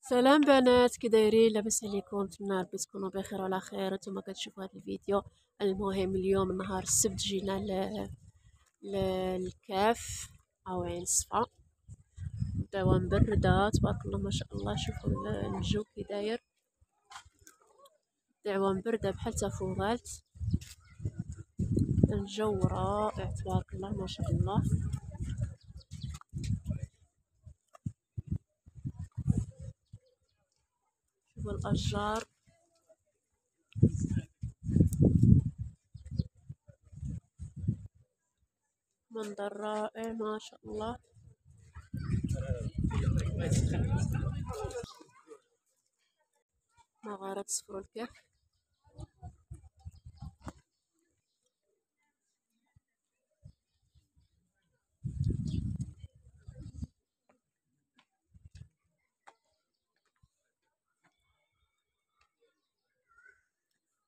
سلام بنات، كي دايرين؟ لاباس عليكم؟ نتمنى ربي تكونوا بخير وعلى خير. نتوما كتشوفوا هذا الفيديو. المهم اليوم نهار السبت جينا للكاف او عين صفا. دوا مبرده تبارك الله ما شاء الله. شوفوا الجو كي داير، دعوه مبرده بحال تفوغات. الجو رائع تبارك الله ما شاء الله. شوفوا الاشجار، منظر رائع ما شاء الله. مغارة صفر الكهف.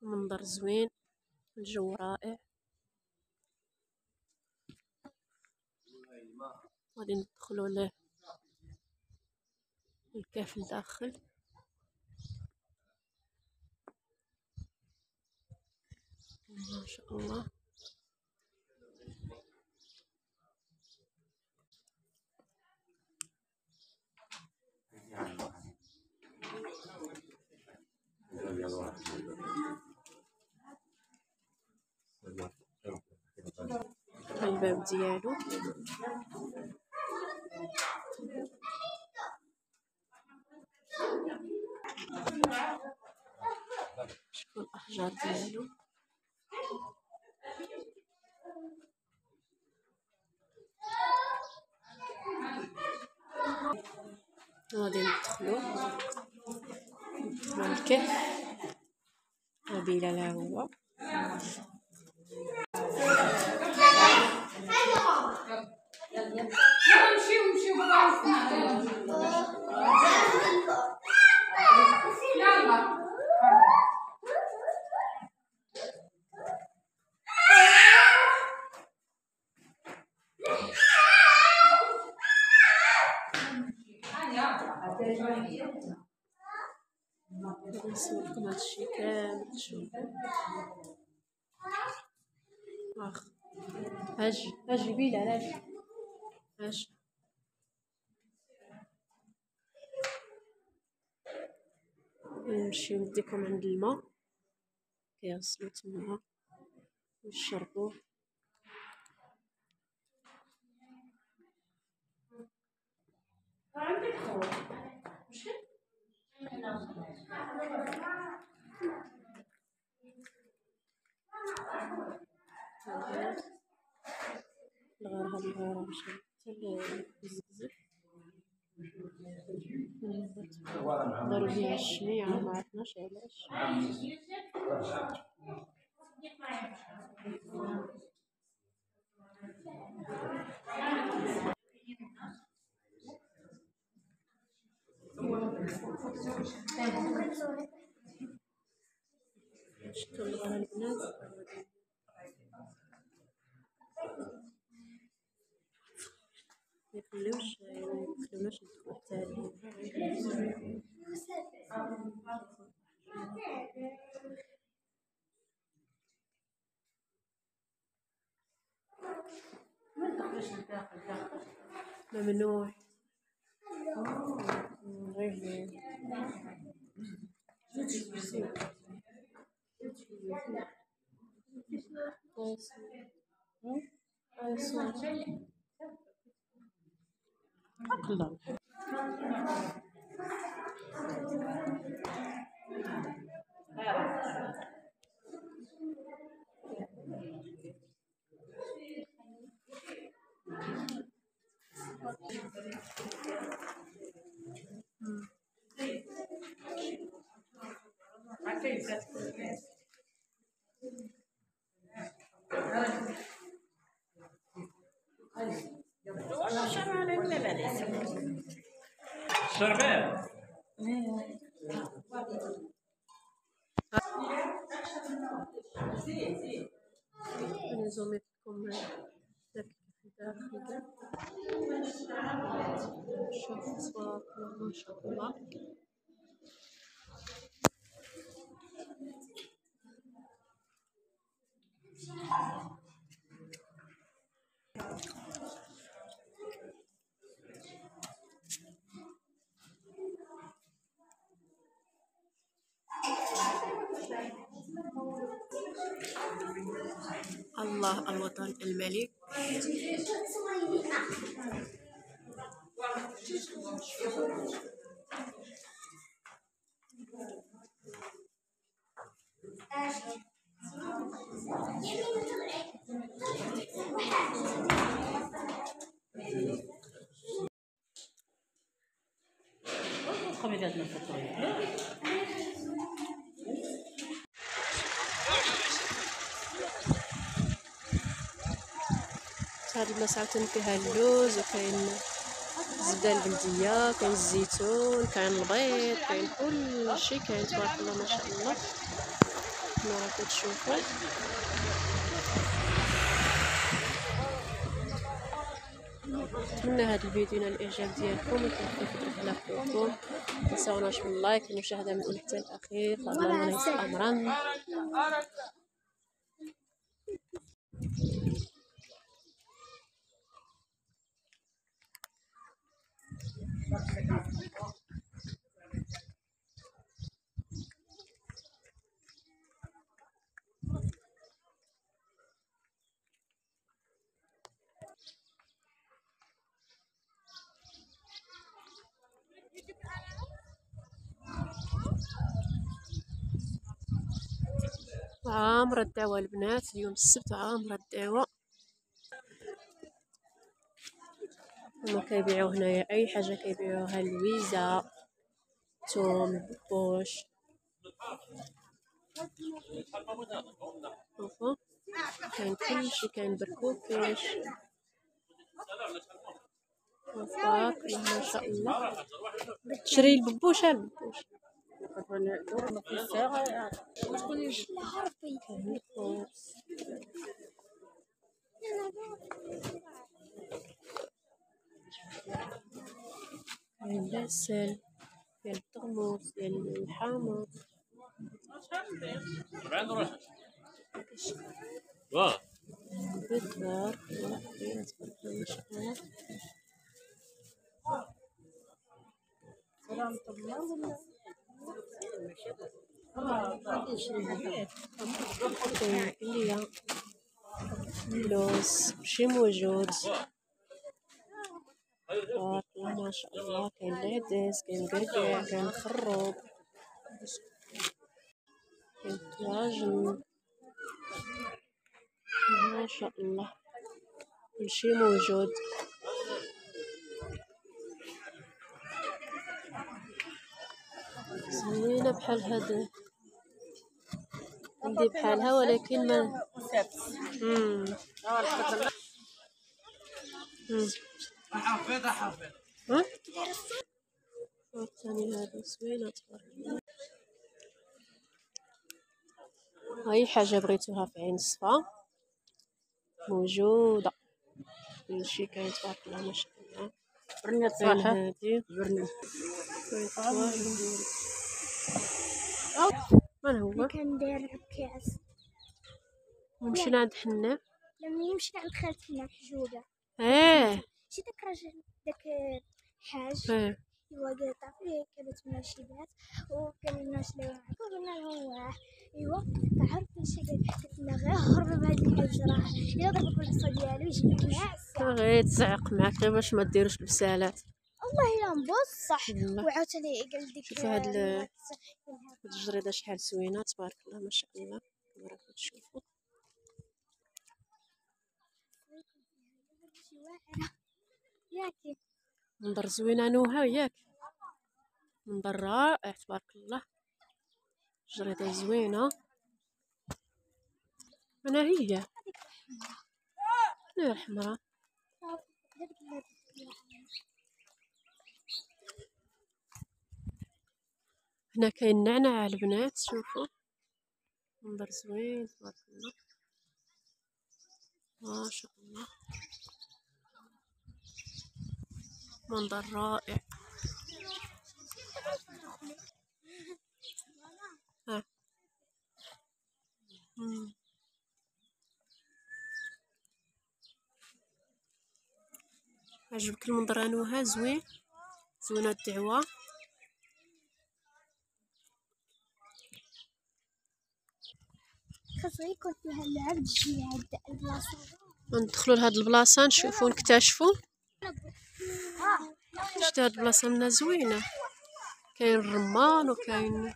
منظر زوين، الجو رائع. غادي ندخلوا له الكهف لداخل. ما شاء الله. الباب ديالو شوفوا الاحجار ديالو. غادي ندخلو الكهف قبيله لا هو. غادي نصورلكم هادشي كامل تشوفو. واخا اجي بيلا اجي. نمشيو نديكم عند الماء كيغسلو تما ويشربوه. الغار هاد الغارة مشى حتى للزقزق. دارو فيها الشميعة معرفناش علاش. شتو الغار البنات ميخليوش ندخلو حتى لهنا. ممنوع غير الله. نزوم لكم داك الداخل. شوفوا تبارك الله ما شاء الله. الله الوطن الملك. هاد البلاصة عاوتاني فيها اللوز، وكاين الزبدة البلدية، كاين الزيتون، كاين البيض، كاين كلشي، كاين تبارك الله ما شاء الله كما راكم تشوفوا. نتمنى هذا الفيديو ينال الاعجاب ديالكم، وكنتمنى على خوكم متنساوناش من اللايك والمشاهده من الاول حتى الاخير. فضلا وليس امرا. عامرة الدعوة البنات، اليوم السبت عامرة الدعوة. هما كيبيعوا هنايا اي حاجه كيبيعوها، اللويزه، الثوم، البوش. شوفوا كاين كلشي، كاين بركوكيش، تبارك الله ما شاء الله. تشري الببوش، الببوش كاين الخبز، كاين العسل، كاين الطرموس ديال الحامض. بالدار ما شاء الله. كاين الليا، اللوز، كلشي موجود تبارك الله ما شاء الله. كاين العدس، كاين الكركاع، كاين الخروب، كاين الطواجن ما شاء الله، كلشي موجود. زوينه بحال هاد، عندي بحالها ولكن ما حافظ ثاني. هذه زوينه تبارك الله. اي حاجه بغيتوها في عين الصفا موجوده، كلشي كاين تبارك الله ما شاء الله. برنيات صراحه هادي برنيات من هو كان داير الكاس. نمشي لعند حنان، لما يمشي لعند خالتنا حجوبه. شي داك الراجل داك الحاج هو قاطع فيه كانت مناشبات، وكان الناس اللي معاه قلنا له ايوا تعرف شي قالت لنا غير هرب بهاد الجراح الا ضربك بالعصا ديالو يجيب لك ناعسه، غير تزعق معاك غير باش ما ديروش البسالات. والله الا نبصح. وعاوتاني قال ديك شوفوا هاد الجريده شحال زوينه تبارك الله ما شاء الله كما راكم تشوفوا. ياكي منظر زوين نوها ياك، منظر رائع تبارك الله. جريده زوينه. انا هي الحمراء. هنا كاين النعناع البنات، شوفوا منظر زوين تبارك الله ما شاء الله، منظر رائع. عجبك المنظر نوها؟ زوين، زوينه الدعوه. خاصو يكون فيها اللعب تجي هاد البلاصه. ندخلوا لهاد البلاصه نشوفوا نكتشفوا. شتي هاد البلاصه منا زوينه، كاين الرمان وكاين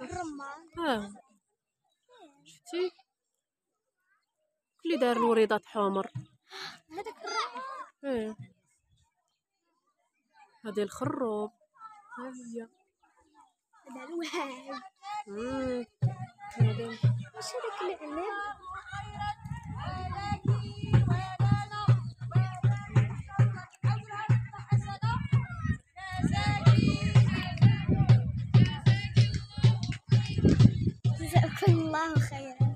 الرمان. شفتي كلي دار الوريضات حمر. هذاك الرمان. هذه الخروب، ها هي هذا الوهاب. هذا واش هذاك العنب؟ جزاكم الله خيرا.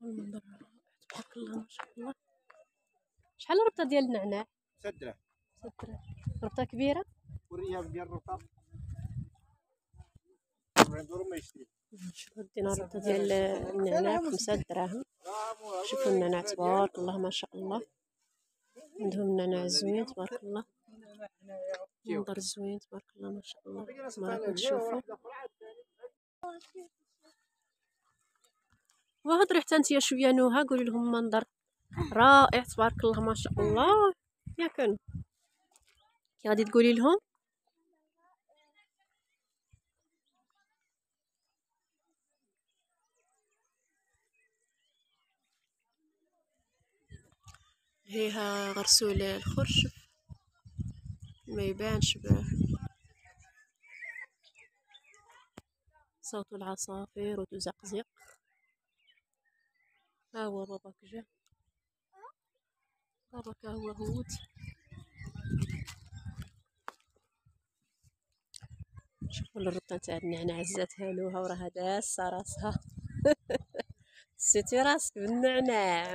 المنظر تبارك الله ما شاء الله. شحال الربطه ديال النعناع؟ سدره ربطه كبيره. وريها ديال الربطه ما يشتري. شوفوا دينا الربطه ديال النعناع 5 دراهم. شوفوا النعناع تبارك الله ما شاء الله، عندهم النعناع زوين تبارك الله، منظر زوين تبارك الله ما شاء الله. كما راكم تشوفوا وهضري حتى نتيا شويه نوها، قولي لهم منظر رائع تبارك الله ما شاء الله. ياك كي غادي تقولي لهم؟ هيها غرسول الخرشف ما يبانش به، صوت العصافير وتزقزق. ها هو باباك جا، باباك هو هود. شوفوا الربطه تاع النعناع عزاتها لوها وراها داسه راسها. سيتي راسك بالنعناع.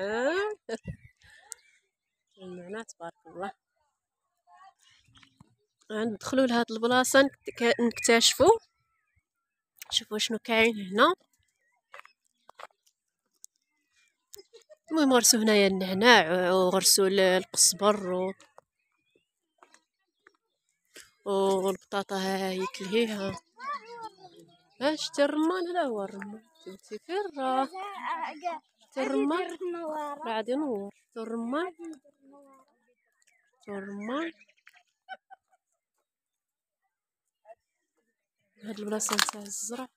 النعناع تبارك الله. ندخلوا لهاد البلاصه نكتشفوا، شوفوا شنو كاين هنا. المهم غرسوا هنايا النعناع وغرسوا القزبر والبطاطا ها هي كلهيها. شتي الرمان؟ هذا هو الرمان. شفتي فين راه؟ شتي الرمان راه غادي ينور. شفتو الرمان؟ شفتو الرمان؟ هاد البلاصه نتاع الزرع.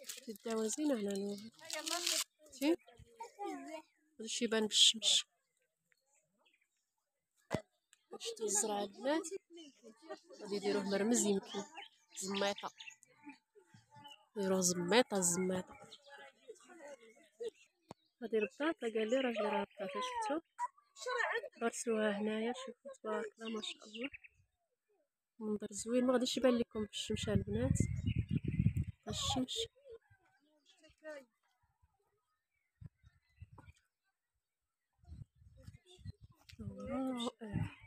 شفتي الدوا زينه هنا نوها. شفتي هادشي يبان بالشمس. شفتو الزرع البنات غادي يديروه مرمز، يمكن زميطه، يديروه زميطه الزميطه. هادي البطاطا قال لي راجلي راه بطاطا، شفتو غرسوها هنايا. شوفوا تبارك الله ما شاء الله، منظر زوين. ما غاديش يبان لكم بالشمس البنات، الشمس رائع.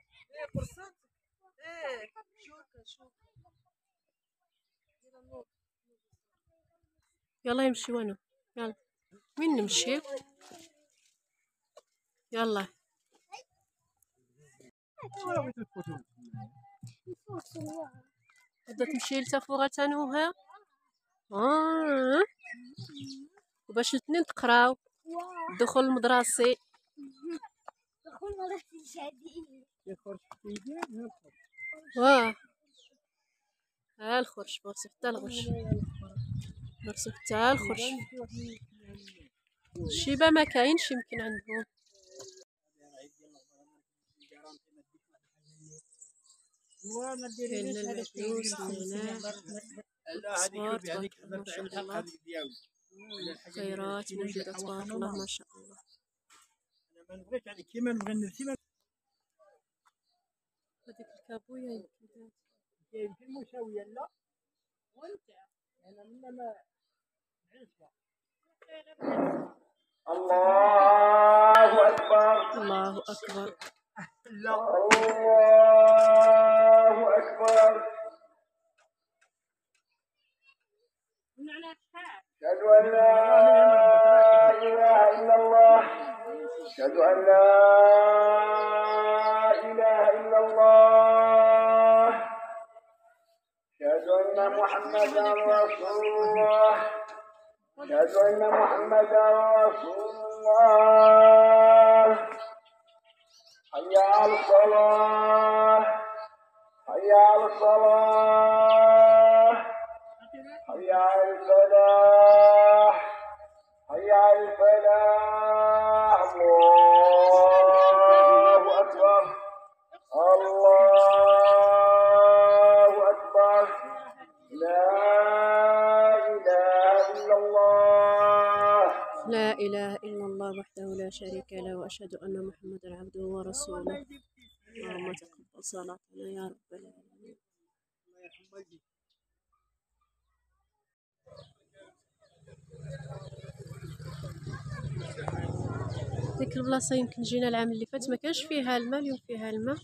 يلا يمشي وانا، يلا وين نمشي؟ يلا بدات تمشي لتفوغا تنوها. وباش الاثنين تقراو الدخول المدرسي. دخول المدرسي جديد. واه ها الخرش برسو حتى الغش، برسو حتى الخرش. الشيبه ما كاينش يمكن عندهم. كاين المعدوس النعناع القزبر تبارك الله ما شاء الله. خيرات موجوده تبارك الله ما شاء الله. هذيك الكابويه يمكن مشاويه لا وانت انا ما الله اكبر الله اكبر الله اكبر. أشهد أن لا إله إلا الله. أشهد أن لا إله إلا الله. أشهد أن محمدا رسول الله. أشهد أن محمدا رسول الله. حي على الصلاة. حي على الصلاة. حي على الفلاح. حي على الفلاح. الله أكبر. الله أكبر. لا إله إلا الله. لا إله إلا الله وحده لا شريك له، وأشهد أن محمدا عبده ورسوله. اللهم تقبل صلاتنا يا رب العالمين. ديك البلاصه يمكن جينا العام اللي فات ما كانش فيها الماء، اليوم فيها الماء.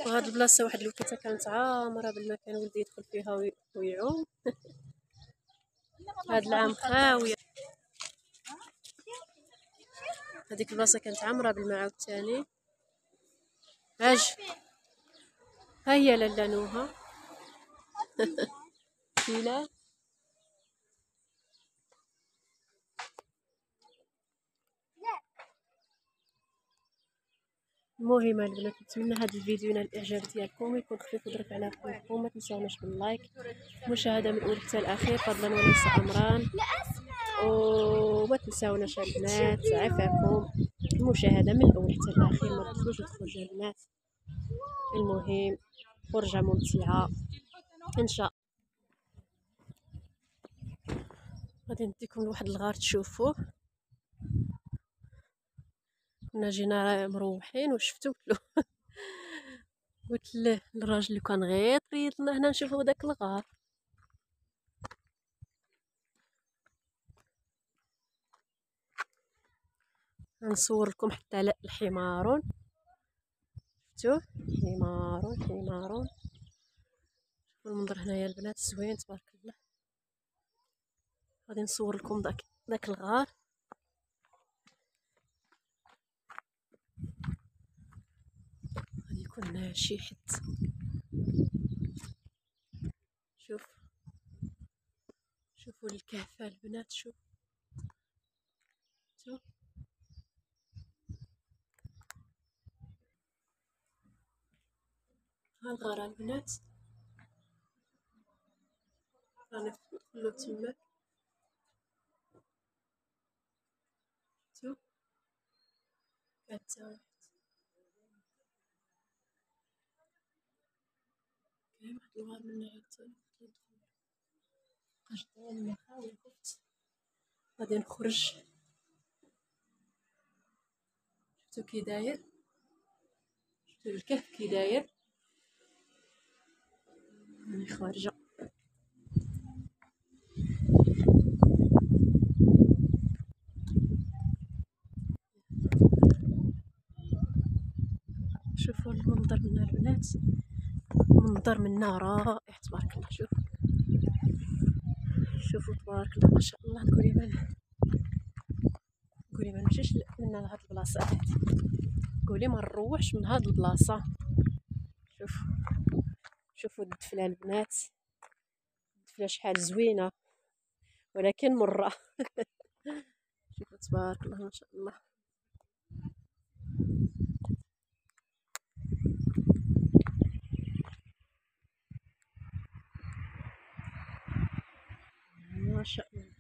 وهاد البلاصه واحد الوقيته كانت عامره بالماء، كان ولدي يدخل فيها ويعوم. هاد العام خاويه. هذيك البلاصه كانت عامره بالماء عاوتاني. اجي ها هي لاله نوها. فيلا المهم البنات، نتمنى هذا الفيديو ينال الاعجاب ديالكم، يكون خفيف وظريف على قلوبكم. ما تنساوناش باللايك، مشاهده من الاول حتى الاخير فضلا وليس امرا. وما تنساوناش البنات عفاكم المشاهده من الاول حتى الاخير، ما تدخلوش تخرجوا البنات. المهم فرجه ممتعه ان شاء الله. غادي نديكم لواحد الغار تشوفوه. كنا جينا مروحين وشفتو قلت له الراجل اللي كان غير طريط لنا هنا نشوفو داك الغار. نصور لكم حتى الحمارون، شفتوه حمارون حمارون. شوفوا المنظر هنايا البنات زوين تبارك الله. غادي نصور لكم داك الغار. غادي يكون شي حد. شوفوا الكهفة البنات. شوف ها الغار البنات. غندخلو تما. شوف حتى واحد كاين واحد الغار من هنايا حتى مابقاش داير خاوي. خفت غادي نخرج. شفتو كي داير، شفتو الكهف كي داير. راني خارجه. شوفوا المنظر من البنات، منظر منا رائع تبارك الله. شوفوا تبارك الله ما شاء الله. نقولي ما نمشيش من هاد البلاصه هادي، قولي ما نروحش من هاد البلاصه. شوفوا الدفله البنات، الدفله شحال زوينه ولكن مره. شوفوا تبارك الله ما شاء الله. ما شاء الله.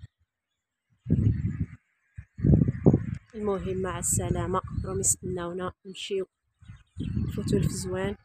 المهم مع السلامه، راهم يستناونا نمشيو نفوتو الفزوان.